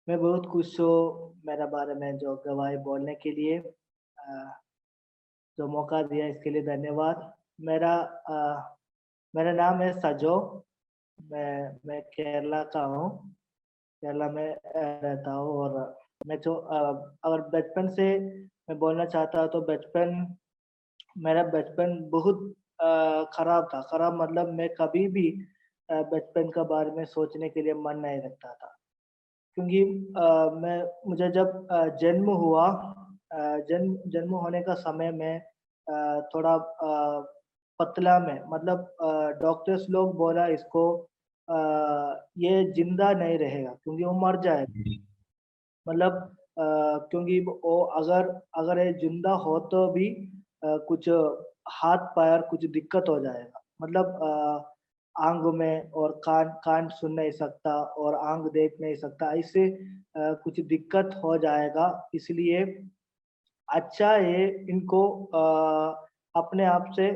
मैं बहुत खुश हूँ मेरे बारे में जो गवाही बोलने के लिए जो मौका दिया इसके लिए धन्यवाद। मेरा मेरा नाम है सजो। मैं केरला का हूँ। केरला में रहता हूँ और मैं जो अगर बचपन से मैं बोलना चाहता हूँ तो मेरा बचपन बहुत खराब था। खराब मतलब मैं कभी भी बचपन के बारे में सोचने के लिए मन नहीं रखता था। क्योंकि मैं मुझे जब जन्म हुआ जन्म जन्म होने का समय में थोड़ा पतला में मतलब डॉक्टर्स लोग बोला इसको ये जिंदा नहीं रहेगा क्योंकि वो मर जाएगा। मतलब क्योंकि वो अगर अगर ये जिंदा हो तो भी कुछ हाथ पैर कुछ दिक्कत हो जाएगा। मतलब आँख में और कान कान सुन नहीं सकता और आँख देख नहीं सकता। ऐसे कुछ दिक्कत हो जाएगा। इसलिए अच्छा है इनको अपने आप से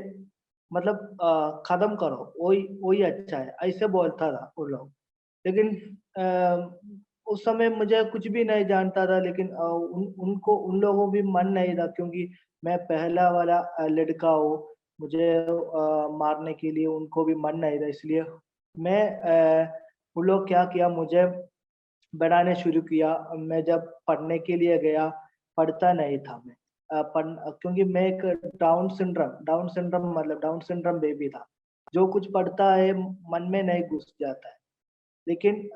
मतलब खत्म करो वही वही अच्छा है ऐसे बोलता था वो लोग। लेकिन उस समय मुझे कुछ भी नहीं जानता था लेकिन उनको उन लोगों भी मन नहीं था क्योंकि मैं पहला वाला लड़का हूँ। मुझे मारने के लिए उनको भी मन नहीं था इसलिए मैं वो लोग क्या किया मुझे बनाने शुरू किया। मैं जब पढ़ने के लिए गया, पढ़ता नहीं था मैं। क्योंकि मैं एक डाउन सिंड्रोम मतलब डाउन सिंड्रोम बेबी था। जो कुछ पढ़ता है मन में नहीं घुस जाता है। लेकिन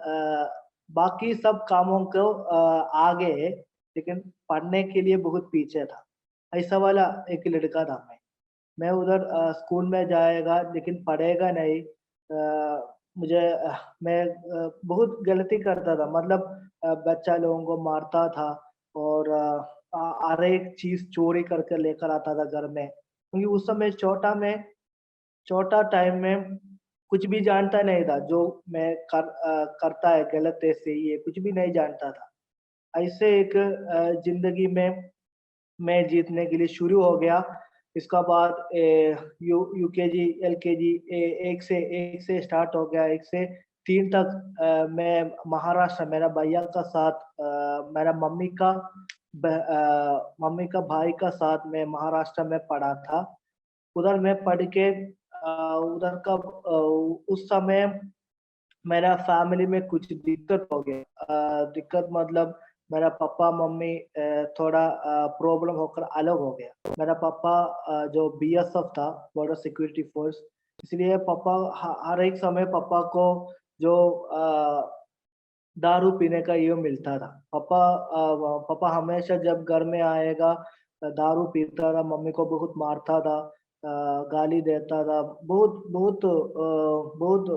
बाकी सब कामों को आगे है, लेकिन पढ़ने के लिए बहुत पीछे था। ऐसा वाला एक लड़का था मैं। मैं उधर स्कूल में जाएगा लेकिन पढ़ेगा नहीं। मुझे मैं बहुत गलती करता था मतलब बच्चा लोगों को मारता था और हर एक चीज चोरी करके लेकर आता था घर में क्योंकि उस समय छोटा टाइम में कुछ भी जानता नहीं था जो मैं करता है गलत है सही है कुछ भी नहीं जानता था। ऐसे एक जिंदगी में मैं जीतने के लिए शुरू हो गया। इसका बाद यूकेजी एलकेजी एक से स्टार्ट हो गया। एक से तीन तक मैं महाराष्ट्र मेरा भैया का साथ मेरा मम्मी का भाई का साथ मैं महाराष्ट्र में पढ़ा था। उधर मैं पढ़ के उधर का उस समय मेरा फैमिली में कुछ दिक्कत हो गया। दिक्कत मतलब मेरा पापा मम्मी थोड़ा प्रॉब्लम होकर अलग हो गया। मेरा पापा जो बीएसएफ था बॉर्डर सिक्योरिटी फोर्स। इसलिए पापा हर एक समय पापा को जो दारू पीने का ये मिलता था। पापा हमेशा जब घर में आएगा दारू पीता था। मम्मी को बहुत मारता था। गाली देता था। बहुत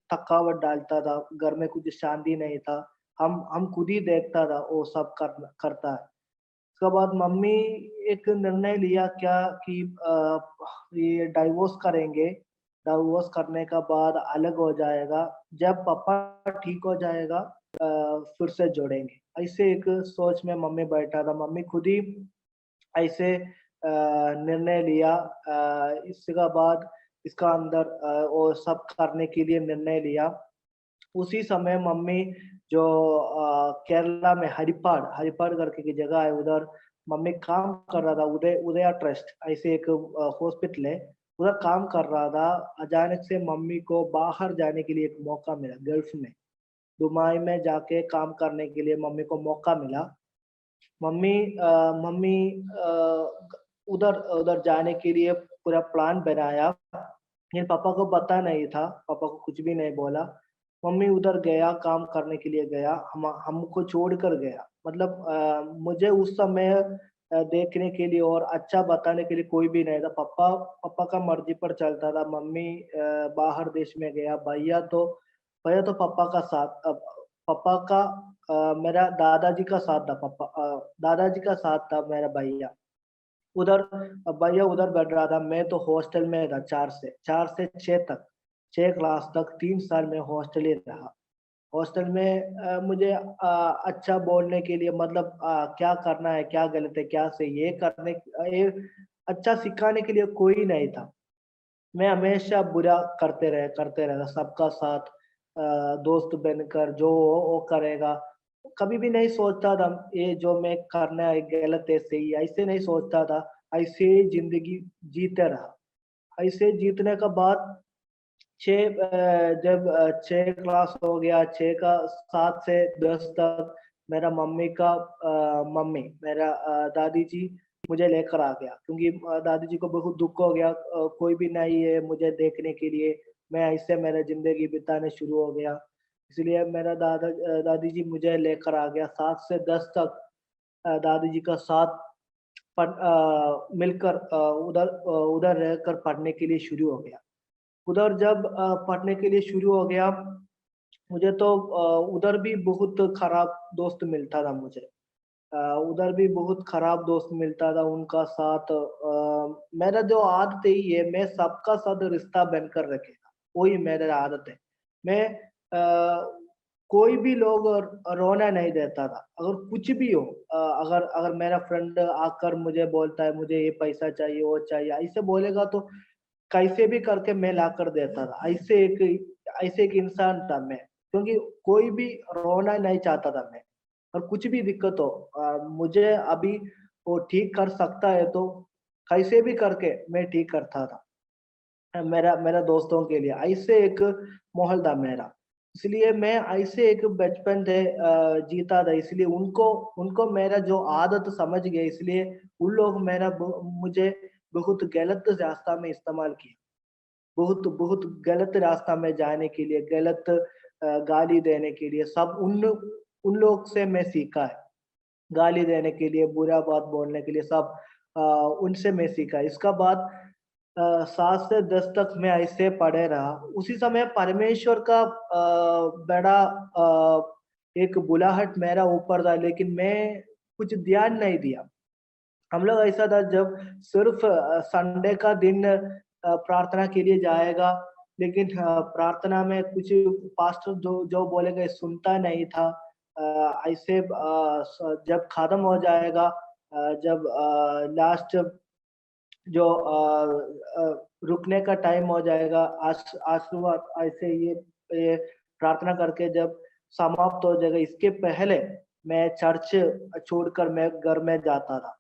थकावट डालता था। घर में कुछ शांति नहीं था। हम खुद ही देखता था वो सब करता है। उसके बाद मम्मी एक निर्णय लिया क्या कि ये डाइवोर्स करेंगे। डाइवोर्स करने का बाद अलग हो जाएगा। जब पापा ठीक हो जाएगा फिर से जोड़ेंगे। ऐसे एक सोच में मम्मी बैठा था। मम्मी खुद ही ऐसे निर्णय लिया। इसका बाद इसका अंदर वो सब करने के लिए निर्णय लिया। उसी समय मम्मी जो केरला में हरिपाड़ करके की जगह है उधर मम्मी काम कर रहा था। उदया ट्रस्ट ऐसे एक हॉस्पिटल है उधर काम कर रहा था। अचानक से मम्मी को बाहर जाने के लिए एक मौका मिला गल्फ में। दुबई में जाके काम करने के लिए मम्मी को मौका मिला। मम्मी उधर उधर जाने के लिए पूरा प्लान बनाया। लेकिन पापा को पता नहीं था। पापा को कुछ भी नहीं बोला। मम्मी उधर गया काम करने के लिए गया। हमको छोड़ कर गया। मतलब मुझे उस समय देखने के लिए और अच्छा बताने के लिए कोई भी नहीं था। पापा पापा का मर्जी पर चलता था। मम्मी बाहर देश में गया। भैया तो पापा का साथ पापा का मेरा दादाजी का साथ था। दादाजी का साथ था मेरा भैया उधर। भैया उधर बैठ रहा था। मैं तो हॉस्टल में था 4 से 6 तक 6 क्लास तक 3 साल में हॉस्टल ही रहा। हॉस्टल में मुझे अच्छा बोलने के लिए मतलब क्या करना है क्या गलत है क्या सही है ये अच्छा सिखाने के लिए कोई नहीं था। मैं हमेशा बुरा करते रहे सबका साथ दोस्त बनकर जो वो करेगा। कभी भी नहीं सोचता था ये जो मैं करना है गलत है सही है, ऐसे नहीं सोचता था। ऐसे ही जिंदगी जीते रहा। ऐसे जीतने का बाद जब 6 क्लास हो गया, 7 से 10 तक मेरा मम्मी मेरा दादी जी मुझे लेकर आ गया, क्योंकि दादी जी को बहुत दुख हो गया, कोई भी नहीं है मुझे देखने के लिए। मैं ऐसे मेरा जिंदगी बिताने शुरू हो गया, इसलिए मेरा दादी जी मुझे लेकर आ गया। 7 से 10 तक दादी जी का साथ मिलकर उधर रहकर पढ़ने के लिए शुरू हो गया। उधर जब पढ़ने के लिए शुरू हो गया, मुझे तो उधर भी बहुत खराब दोस्त मिलता था मुझे। उधर भी बहुत खराब दोस्त मिलता था, उनका साथ मेरा जो आदत ही है, मैं सबका साथ रिश्ता बनकर रखेगा, वही मेरा आदत है। मैं कोई भी लोग रोना नहीं देता था, अगर कुछ भी हो। अगर अगर मेरा फ्रेंड आकर मुझे बोलता है मुझे ये पैसा चाहिए वो चाहिए, ऐसे बोलेगा तो कैसे भी करके मैं ला कर देता था। ऐसे एक इंसान था मैं, क्योंकि कोई भी रोना नहीं चाहता था मैं। और कुछ भी दिक्कत हो, मुझे अभी वो ठीक कर सकता है तो कैसे भी करके मैं ठीक करता था। मेरा मेरा दोस्तों के लिए ऐसे एक माहौल था मेरा, इसलिए मैं ऐसे एक बचपन थे जीता था, इसलिए उनको उनको मेरा जो आदत समझ गया, इसलिए उन लोग मुझे बहुत गलत रास्ता में इस्तेमाल किया। बहुत बहुत गलत रास्ता में जाने के लिए, गलत गाली देने के लिए, सब उन लोग से मैं सीखा है। गाली देने के लिए, बुरा बात बोलने के लिए, सब उनसे मैं सीखा। इसका बाद 7 से 10 तक मैं ऐसे पढ़े रहा। उसी समय परमेश्वर का बड़ा एक बुलाहट मेरा ऊपर था, लेकिन मैं कुछ ध्यान नहीं दिया। हम लोग ऐसा था, जब सिर्फ संडे का दिन प्रार्थना के लिए जाएगा, लेकिन प्रार्थना में कुछ पास्टर जो जो बोलेगा ये सुनता नहीं था। ऐसे जब खत्म हो जाएगा, जब लास्ट जो रुकने का टाइम हो जाएगा, आशीर्वाद ऐसे ये प्रार्थना करके जब समाप्त हो जाएगा, इसके पहले मैं चर्च छोड़कर मैं घर में जाता था।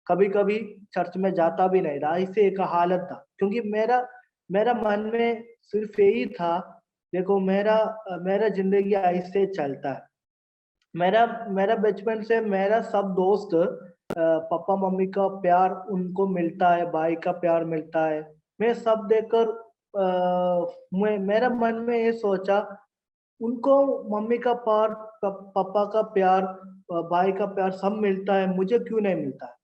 कभी-कभी चर्च में जाता भी नहीं था, ऐसे एक हालत था। क्योंकि मेरा मेरा मन में सिर्फ यही था, देखो मेरा ज़िंदगी ऐसे चलता है। मेरा मेरा बचपन से मेरा सब दोस्त पापा-मम्मी का प्यार उनको मिलता है, भाई का प्यार मिलता है। मैं सब देखकर मेरा मन में ये सोचा, उनको मम्मी का प्यार, पापा का प्यार, भाई का प्यार सब मिलता है, मुझे क्यों नहीं मिलता है?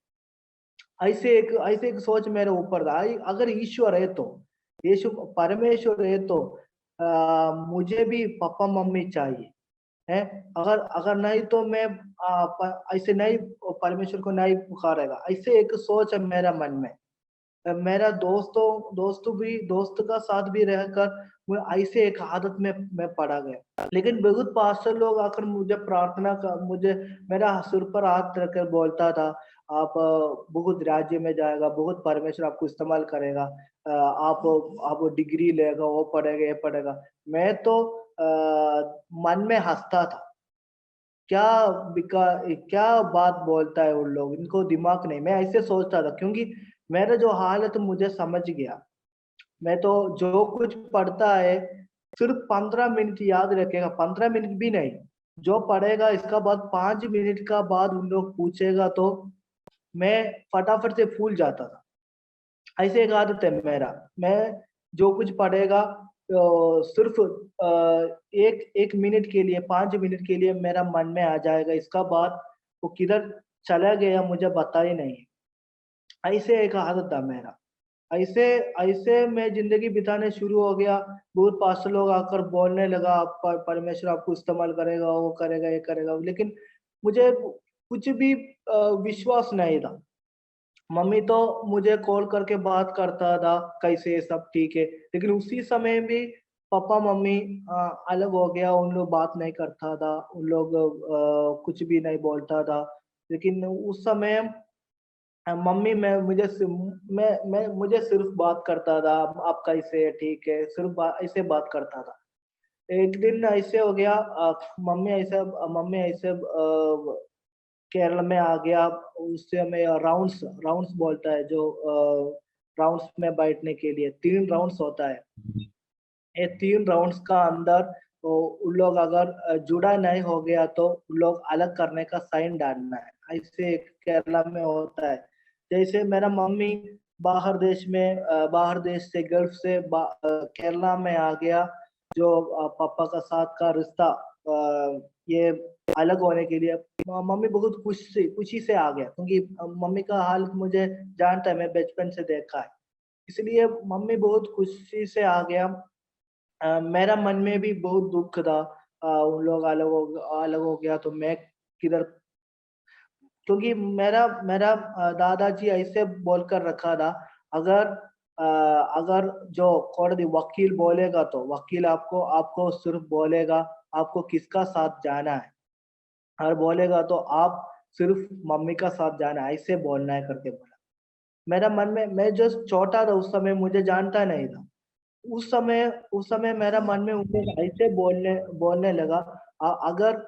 ऐसे एक सोच मेरे ऊपर था। अगर ईश्वर है तो, यीशु परमेश्वर है तो मुझे भी पापा मम्मी चाहिए है। अगर अगर नहीं तो मैं ऐसे नहीं परमेश्वर को नहीं पुकारेगा, ऐसे एक सोच है मेरा मन में। मेरा दोस्त का साथ भी रहकर मैं ऐसे एक आदत में मैं पड़ा गया। लेकिन बहुत पास्टर लोग आकर मुझे मेरा सिर पर हाथ रखकर बोलता था, आप बहुत राज्य में जाएगा, बहुत परमेश्वर आपको इस्तेमाल करेगा, आप डिग्री लेगा, वो पढ़ेगा, ये पढ़ेगा। मैं तो मन में हंसता था। क्या क्या बात बोलता है उन लोग, इनको दिमाग नहीं, मैं ऐसे सोचता था। क्योंकि मेरा जो हाल है तो मुझे समझ गया। मैं तो जो कुछ पढ़ता है सिर्फ 15 मिनट याद रखेगा, 15 मिनट भी नहीं, जो पढ़ेगा इसका बाद 5 मिनट का बाद उन लोग पूछेगा तो मैं फटाफट से भूल जाता था। ऐसे एक आदत है मेरा, मैं जो कुछ पढ़ेगा सिर्फ एक एक मिनट के लिए, 5 मिनट के लिए मेरा मन में आ जाएगा, इसका बाद वो किधर चला गया मुझे पता ही नहीं। ऐसे एक आदत था मेरा। ऐसे ऐसे मैं ज़िंदगी बिताने शुरू हो गया। बहुत पास्टर लोग आकर बोलने लगा, परमेश्वर आपको इस्तेमाल करेगा, वो करेगा, ये करेगा। लेकिन मुझे कुछ भी विश्वास नहीं था। मम्मी तो मुझे कॉल करके बात करता था, कैसे सब ठीक है। लेकिन उसी समय भी पापा-मम्मी अलग हो गया, उन लोग बात नहीं करता था, उन लोग कुछ भी नहीं बोलता था। लेकिन उस समय मम्मी मुझे सिर्फ बात करता था, आप कैसे है, ठीक है, सिर्फ ऐसे बात करता था। एक दिन ऐसे हो गया, मम्मी ऐसे केरल में आ गया। उससे हमें राउंड्स राउंड्स बोलता है, जो राउंड्स में बैठने के लिए 3 राउंड्स होता है। ये 3 राउंड्स का अंदर तो उन लोग अगर जुड़ा नहीं हो गया तो उन लोग अलग करने का साइन डालना है। ऐसे केरला में होता है। जैसे मेरा मम्मी बाहर देश से, गल्फ से केरला में आ गया। जो पापा का साथ का रिश्ता ये अलग होने के लिए मम्मी बहुत खुशी से आ गया, क्योंकि मम्मी का हाल मुझे जानता है, मैं बचपन से देखा है। इसलिए मम्मी बहुत खुशी से आ गया। मेरा मन में भी बहुत दुख था। उन लोग अलग हो गया तो मैं किधर, क्योंकि मेरा मेरा दादाजी ऐसे बोलकर रखा था, अगर अगर जो कोर्ट वकील बोलेगा तो वकील आपको आपको सिर्फ बोलेगा आपको किसका साथ जाना है, और बोलेगा तो आप सिर्फ मम्मी का साथ जाना है, ऐसे बोलना है करके बोला। मेरा मन में, मैं जो छोटा था उस समय मुझे जानता नहीं था। उस समय मेरा मन में उन लोग ऐसे बोलने बोलने लगा। अगर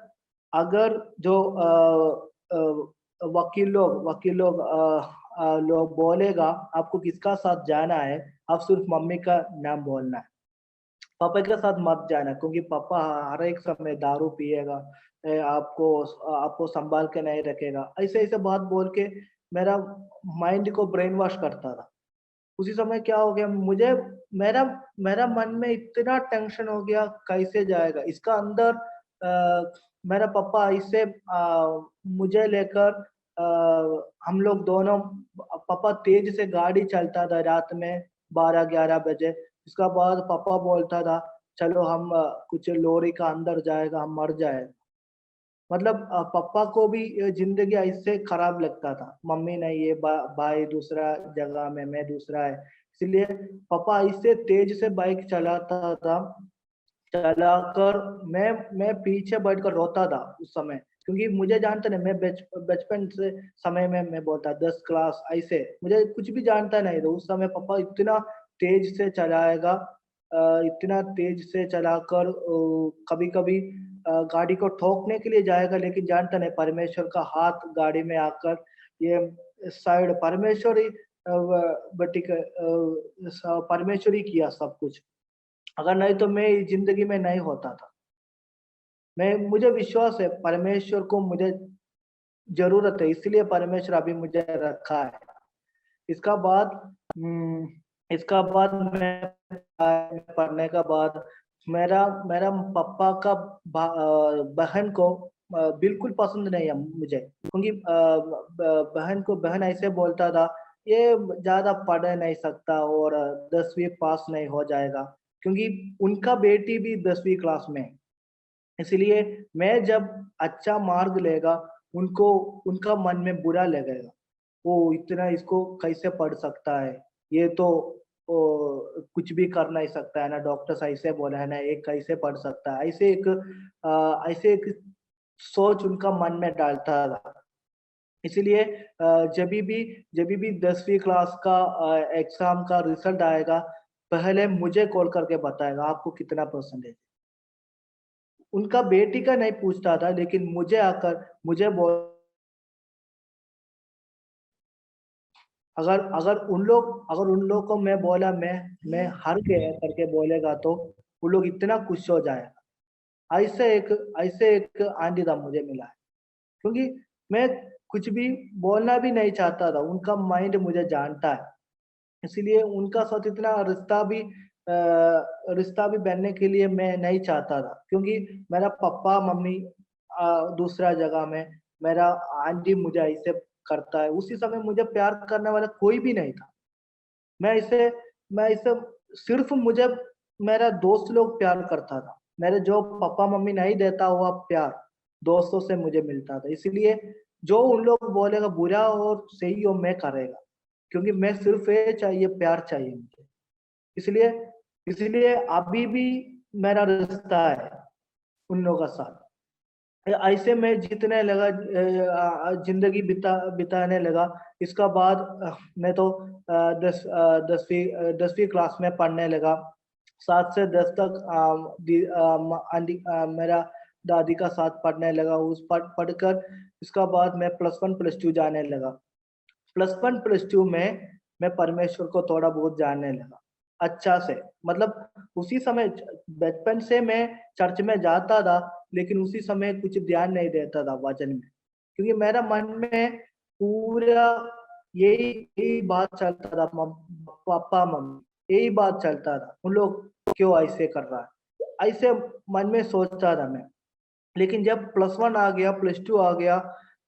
अगर जो वकील लोग बोलेगा आपको किसका साथ जाना है, आप सिर्फ मम्मी का नाम बोलना है, पापा के साथ मत जाना, क्योंकि पापा हर एक समय दारू पिएगा, आपको आपको संभाल के नहीं रखेगा। ऐसे ऐसे बात बोल के मेरा माइंड को ब्रेन वॉश करता था। उसी समय क्या हो गया, मुझे मेरा मेरा मन में इतना टेंशन हो गया, कैसे जाएगा इसका अंदर। मेरा पापा ऐसे मुझे लेकर हम लोग दोनों, पापा तेज से गाड़ी चलता था रात में 12-11 बजे। उसका बाद पापा बोलता था चलो हम कुछ लोरी का अंदर जाएगा, हम मर जाए। मतलब पापा को भी ये जिंदगी ऐसे खराब लगता था, मम्मी नहीं है, भाई दूसरा जगह में, मैं दूसरा है। इसलिए पापा ऐसे तेज से बाइक चलाता था, चलाकर मैं पीछे बैठकर रोता था उस समय, क्योंकि मुझे जानते नहीं, मैं बचपन से समय में मैं बोलता 10 क्लास ऐसे मुझे कुछ भी जानता नहीं था। उस समय पापा इतना तेज से चलाएगा, इतना तेज से चलाकर कभी कभी गाड़ी को ठोकने के लिए जाएगा, लेकिन जानता नहीं परमेश्वर का हाथ गाड़ी में आकर ये साइड परमेश्वर ही परमेश्वर ही किया सब कुछ। अगर नहीं तो मैं इस जिंदगी में नहीं होता था। मैं मुझे विश्वास है परमेश्वर को मुझे जरूरत है, इसलिए परमेश्वर अभी मुझे रखा है। इसका बाद हम्म, इसका बाद मैं पढ़ने का बाद मेरा मेरा पापा का बहन को बिल्कुल पसंद नहीं है मुझे, क्योंकि बहन ऐसे बोलता था ये ज्यादा पढ़ नहीं सकता और 10वीं पास नहीं हो जाएगा, क्योंकि उनका बेटी भी 10वीं क्लास में है। इसलिए मैं जब अच्छा मार्क लेगा उनको उनका मन में बुरा लगेगा, वो इतना इसको कैसे पढ़ सकता है, ये तो कुछ भी कर नहीं सकता है ना, डॉक्टर ऐसे बोला है ना, एक कैसे पढ़ सकता है, ऐसे एक सोच उनका मन में डालता था। इसलिए जब भी 10वीं क्लास का एग्जाम का रिजल्ट आएगा, पहले मुझे कॉल करके बताएगा आपको कितना परसेंटेज। उनका बेटी का नहीं पूछता था, लेकिन मुझे आकर मुझे बोल, अगर उन लोग को मैं बोला मैं हार गया करके बोलेगा तो वो लोग इतना खुश हो जाएगा। ऐसे एक आंटी था मुझे मिला है, क्योंकि मैं कुछ भी बोलना भी नहीं चाहता था, उनका माइंड मुझे जानता है। इसीलिए उनका साथ इतना रिश्ता भी बनने के लिए मैं नहीं चाहता था, क्योंकि मेरा पापा मम्मी दूसरा जगह में, मेरा आंटी मुझे ऐसे करता है। उसी समय मुझे प्यार करने वाला कोई भी नहीं था। मैं इसे मैं इसे सिर्फ मुझे मेरा दोस्त लोग प्यार करता था। मेरे जो पापा मम्मी नहीं देता हुआ प्यार दोस्तों से मुझे मिलता था। इसलिए जो उन लोग बोलेगा बुरा और सही हो मैं करेगा, क्योंकि मैं सिर्फ ये चाहिए, प्यार चाहिए मुझे। इसलिए इसलिए अभी भी मेरा रिश्ता है उन लोगों का साथ। ऐसे में जितने लगा जिंदगी बिताने लगा। इसका बाद मैं तो 10वीं क्लास में पढ़ने लगा। 7 से 10 तक मेरा दादी का साथ पढ़ने लगा। उस पढ़कर इसका बाद मैं +1 +2 जाने लगा। +1 +2 में मैं परमेश्वर को थोड़ा बहुत जानने लगा, अच्छा से। मतलब उसी समय बचपन से मैं चर्च में जाता था, लेकिन उसी समय कुछ ध्यान नहीं देता था वचन में, क्योंकि मेरा मन में पूरा यही यही बात चलता था, पापा मम्मी यही बात चलता था, उन लोग क्यों ऐसे कर रहा है, ऐसे मन में सोचता था मैं। लेकिन जब +1 आ गया, +2 आ गया,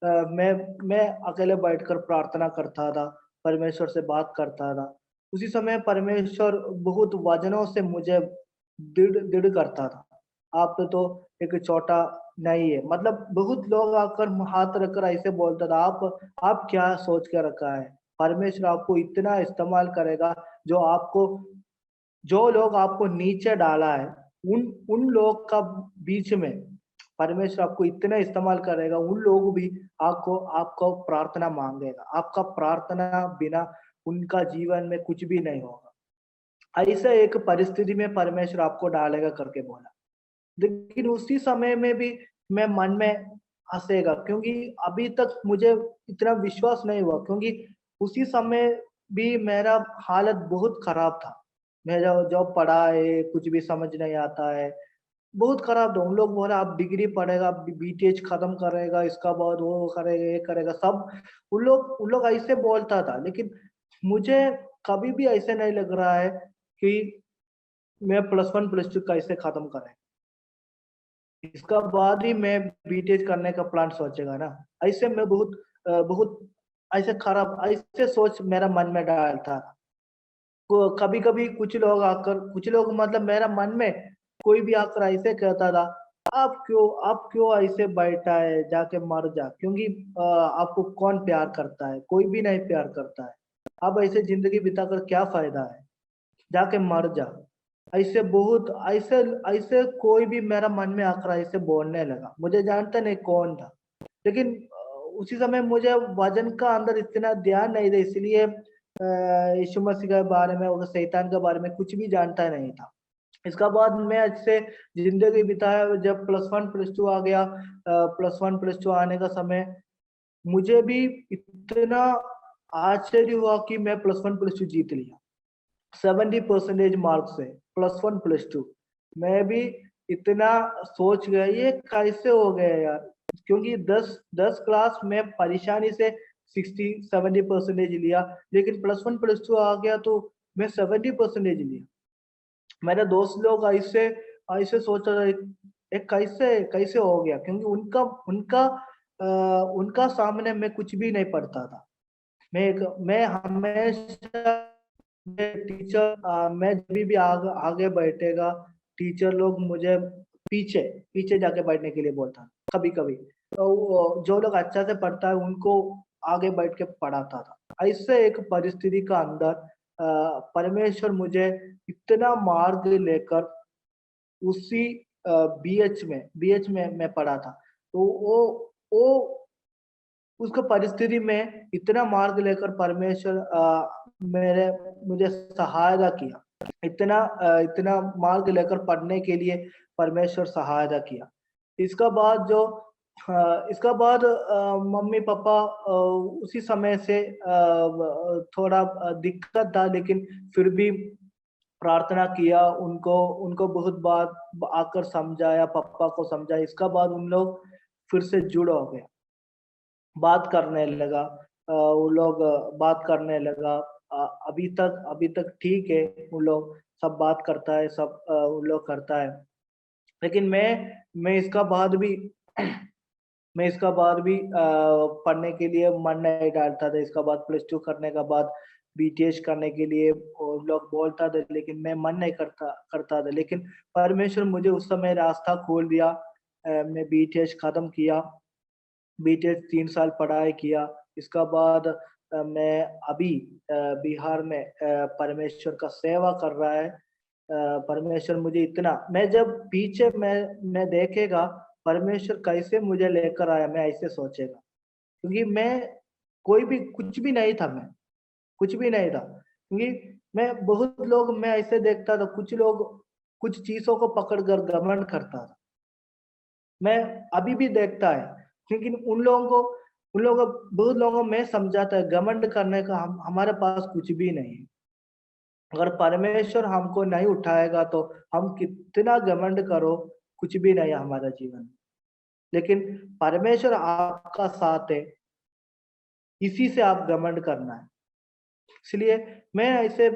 मैं अकेले बैठकर प्रार्थना करता था, परमेश्वर से बात करता था। उसी समय परमेश्वर बहुत वचनों से मुझे दृढ़ दृढ़ करता था। आप तो एक छोटा नहीं है, मतलब बहुत लोग आकर हाथ रखकर ऐसे बोलता था, आप क्या सोच के रखा है? परमेश्वर आपको इतना इस्तेमाल करेगा, जो आपको जो लोग आपको नीचे डाला है, उन उन लोग का बीच में परमेश्वर आपको इतना इस्तेमाल करेगा, उन लोग भी आपको आपको प्रार्थना मांगेगा। आपका प्रार्थना बिना उनका जीवन में कुछ भी नहीं होगा। ऐसा एक परिस्थिति में परमेश्वर आपको डालेगा करके बोला। लेकिन उसी समय में भी मैं मन में हँसेगा, क्योंकि अभी तक मुझे इतना विश्वास नहीं हुआ, क्योंकि उसी समय भी मेरा हालत बहुत खराब था। मेरा जो पढ़ा है, कुछ भी समझ नहीं आता है, बहुत खराब था। उन लोग बोला आप डिग्री पढ़ेगा, बीटीएच खत्म करेगा, इसका बाद वो करेगा, ये करेगा, सब उन लोग ऐसे बोलता था। लेकिन मुझे कभी भी ऐसे नहीं लग रहा है कि मैं +1 +2 कैसे खत्म करें। इसका बाद ही मैं बीटीएच करने का प्लान सोचेगा ना। ऐसे मैं बहुत ऐसे खराब ऐसे सोच मेरा मन में डालता। को कभी-कभी कुछ लोग मतलब मेरा मन में कोई भी आकर ऐसे कहता था, आप क्यों ऐसे बैठा है, जाके मर जा, क्योंकि आपको कौन प्यार करता है? कोई भी नहीं प्यार करता है। आप ऐसे ज़िंदगी बिताकर क्या फ़ायदा है? जाके मर जा। ऐसे ऐसे कोई भी मेरा मन में आकर ऐसे बोलने लगा। मुझे जानता नहीं कौन था। लेकिन उसी समय मुझे वज़न का अंदर इतना ध्यान नहीं था, इसलिए यीशु मसीह के बारे में और शैतान के बारे में कुछ भी जानता नहीं था। इसका बाद मैं अच्छे ज़िंदगी बिताया। जब +1 +2 आ गया, +1 +2 आने का समय मुझे भी इतना आश्चर्य हुआ कि मैं +1 +2 जीत लिया। 70% मार्क्स से +1 +2। मैं भी इतना सोच गया, ये कैसे हो गया यार? क्योंकि 10 क्लास में परेशानी से 60-70% लिया, लेकिन +1 +2 आ गया तो मैं 70% लिया। मेरे दोस्त लोग ऐसे ऐसे सोच रहे, ये कैसे कैसे हो गया? क्योंकि उनका सामने मैं कुछ भी नहीं पढ़ता था। मैं हमेशा मैं जभी भी आगे बैठेगा, टीचर लोग मुझे पीछे पीछे जाके बैठने के लिए बोलता, कभी-कभी। तो वो जो लोग अच्छा से पढ़ता है, उनको आगे बैठ के पढ़ाता था। ऐसे एक परिस्थिति का अंदर परमेश्वर मुझे इतना मार्ग लेकर उसी बीएच में मैं पढ़ा था। तो वो उसको परिस्थिति में इतना मार्ग लेकर परमेश्वर मेरे मुझे सहायता किया। इतना मार्ग लेकर पढ़ने के लिए परमेश्वर सहायता किया। इसका बाद जो इसका बाद मम्मी-पापा उसी समय से थोड़ा दिक्कत था, लेकिन फिर भी प्रार्थना किया, उनको उनको बहुत बात आकर समझाया, पापा को समझाया। इसका बाद उन लोग फिर से जुड़ हो गए। बात करने लगा, वो लोग बात करने लगा। अभी तक ठीक है, वो लोग सब बात करता है, सब वो लोग करता है। लेकिन मैं इसका बाद भी मैं इसका बाद भी पढ़ने के लिए मन नहीं डालता था। इसका बाद +2 करने का बाद बीटीएच करने के लिए वो लोग बोलता था, लेकिन मैं मन नहीं करता करता था। लेकिन परमेश्वर मुझे उस समय रास्ता खोल दिया। मैं बीटीएच खत्म किया। बीटेक 3 साल पढ़ाई किया। इसका बाद मैं अभी बिहार में परमेश्वर का सेवा कर रहा है। परमेश्वर मुझे इतना मैं जब पीछे मैं देखेगा परमेश्वर कैसे मुझे लेकर आया, मैं ऐसे सोचेगा। क्योंकि मैं कोई भी कुछ भी नहीं था मैं, कुछ भी नहीं था। क्योंकि मैं बहुत लोग मैं ऐसे देखता था, कुछ लोग कुछ चीजों को पकड़कर घमंड करता था। मैं अभी भी देखता है, लेकिन उन लोगों को बहुत लोगों में समझाता है घमंड करने का हमारे पास कुछ भी नहीं है। अगर परमेश्वर हमको नहीं उठाएगा तो हम कितना घमंड करो, कुछ भी नहीं है हमारा जीवन में। लेकिन परमेश्वर आपका साथ है, इसी से आप घमंड करना है। इसलिए मैं ऐसे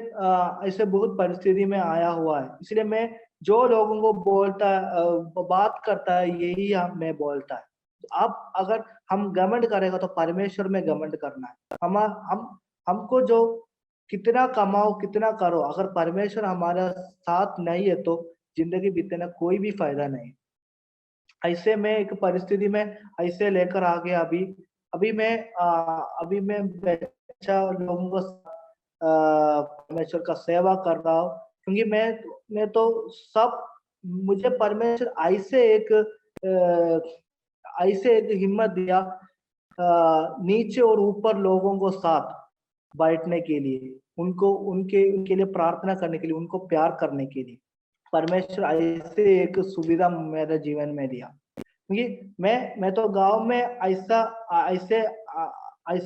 बहुत परिस्थिति में आया हुआ है, इसलिए मैं जो लोगों को बात करता है यही मैं बोलता है। आप अगर हम घमंड करेगा तो परमेश्वर में घमंड करना है। हमको जो कितना कमाओ कितना करो, अगर परमेश्वर हमारा साथ नहीं है तो जिंदगी बीतने का कोई भी फायदा नहीं। ऐसे में एक परिस्थिति में ऐसे लेकर आ गया। अभी मैं बच्चा लोगों को परमेश्वर का सेवा कर रहा हूँ, क्योंकि मैं तो सब मुझे परमेश्वर ऐसे एक हिम्मत दिया नीचे और ऊपर लोगों को साथ बैठने के लिए, उनको उनके उनके लिए प्रार्थना करने के लिए, उनको प्यार करने के लिए परमेश्वर ऐसे एक सुविधा मेरे जीवन में दिया। क्योंकि मैं तो गांव में ऐसा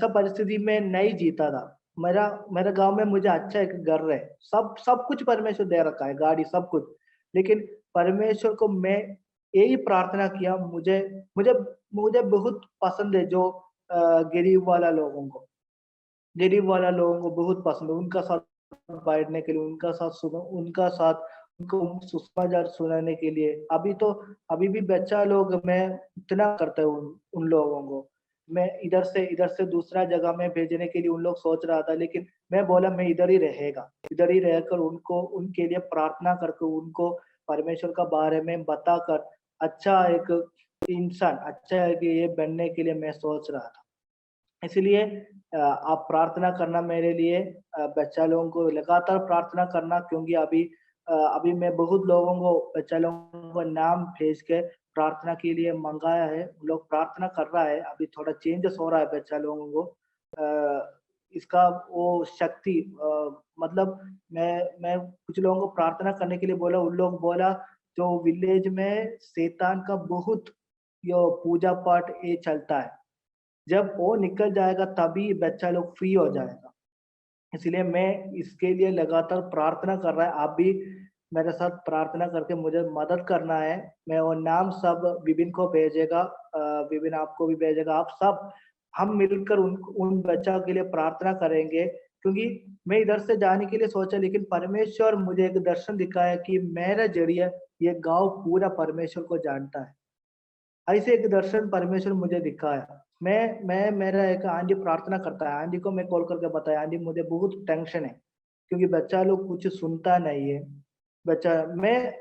परिस्थिति में नहीं जीता था। मेरा गांव में मुझे अच्छा एक घर है, सब कुछ परमेश्वर दे रखा है, गाड़ी सब कुछ। लेकिन परमेश्वर को मैं यही प्रार्थना किया, मुझे मुझे मुझे बहुत पसंद है जो गरीब वाला लोगों को बहुत पसंद है, उनका साथ बैठने के लिए, उनका साथ उनको सुसमाचार सुनाने के लिए। अभी भी बच्चा लोग मैं इतना करता हूँ उन लोगों को। मैं इधर से दूसरा जगह में भेजने के लिए उन लोग सोच रहा था, लेकिन मैं बोला मैं इधर ही रहकर उनको उनके लिए प्रार्थना करके उनको परमेश्वर का बारे में बताकर अच्छा एक इंसान अच्छा है कि ये बनने के लिए मैं सोच रहा था। इसलिए आप प्रार्थना करना मेरे लिए, बच्चा लोगों को लगातार प्रार्थना करना, क्योंकि अभी मैं बहुत लोगों को बच्चा लोगों को नाम भेज के प्रार्थना के लिए मंगाया है। वो लोग प्रार्थना कर रहा है, अभी थोड़ा चेंजेस हो रहा है बच्चा लोगों को। इसका वो शक्ति मतलब मैं कुछ लोगों को प्रार्थना करने के लिए बोला, उन लोग बोला जो विलेज में शैतान का बहुत यो पूजा पाठ ये चलता है, जब वो निकल जाएगा तभी बच्चा लोग फ्री हो जाएगा। इसलिए मैं इसके लिए लगातार प्रार्थना कर रहा है। आप भी मेरे साथ प्रार्थना करके मुझे मदद करना है। मैं वो नाम सब विपिन को भेजेगा, विपिन आपको भी भेजेगा। आप सब हम मिलकर उन बच्चों के लिए प्रार्थना करेंगे, क्योंकि मैं इधर से जाने के लिए सोचा, लेकिन परमेश्वर मुझे एक दर्शन दिखाया कि मेरा जरिए ये गांव पूरा परमेश्वर को जानता है। ऐसे एक दर्शन परमेश्वर मुझे दिखाया। मैं मेरा एक आंटी प्रार्थना करता है, आंटी को मैं कॉल करके बताया, आंटी मुझे बहुत टेंशन है, क्योंकि बच्चा लोग कुछ सुनता नहीं है। बच्चा मैं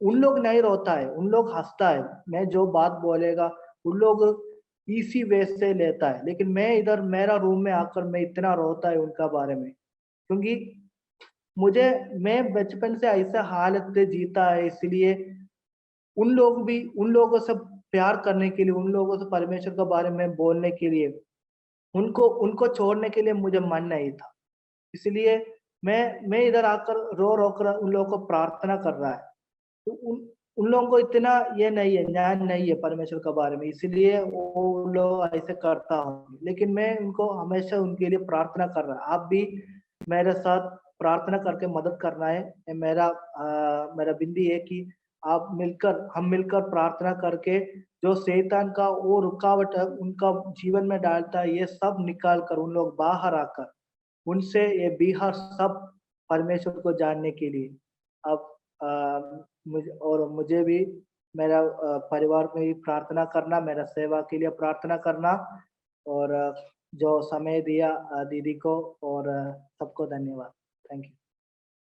उन लोग नहीं रोता है, उन लोग हंसता है, मैं जो बात बोलेगा उन लोग इसी वे से लेता है, लेकिन मैं इधर मेरा रूम में आकर मैं इतना रोता है उनका बारे में, क्योंकि मैं बचपन से ऐसा हालत से जीता है। इसलिए उन लोगों से प्यार करने के लिए, उन लोगों से परमेश्वर के बारे में बोलने के लिए, उनको उनको छोड़ने के लिए मुझे मन नहीं था। इसलिए मैं इधर आकर रो कर उन लोगों को प्रार्थना कर रहा है। तो उन लोगों को इतना ये नहीं है, ज्ञान नहीं है परमेश्वर के बारे में, इसलिए वो लोग ऐसे करता हूँ, लेकिन मैं उनको हमेशा उनके लिए प्रार्थना कर रहा। आप भी मेरे साथ प्रार्थना करके मदद करना है। मेरा विनती है कि हम मिलकर प्रार्थना करके जो शैतान का वो रुकावट है उनका जीवन में डालता है, ये सब निकाल कर उन लोग बाहर आकर उनसे ये बिहार सब परमेश्वर को जानने के लिए। अब मुझे भी मेरा परिवार में भी प्रार्थना करना, मेरा सेवा के लिए प्रार्थना करना, और जो समय दिया दीदी को, और सबको धन्यवाद। Thank you.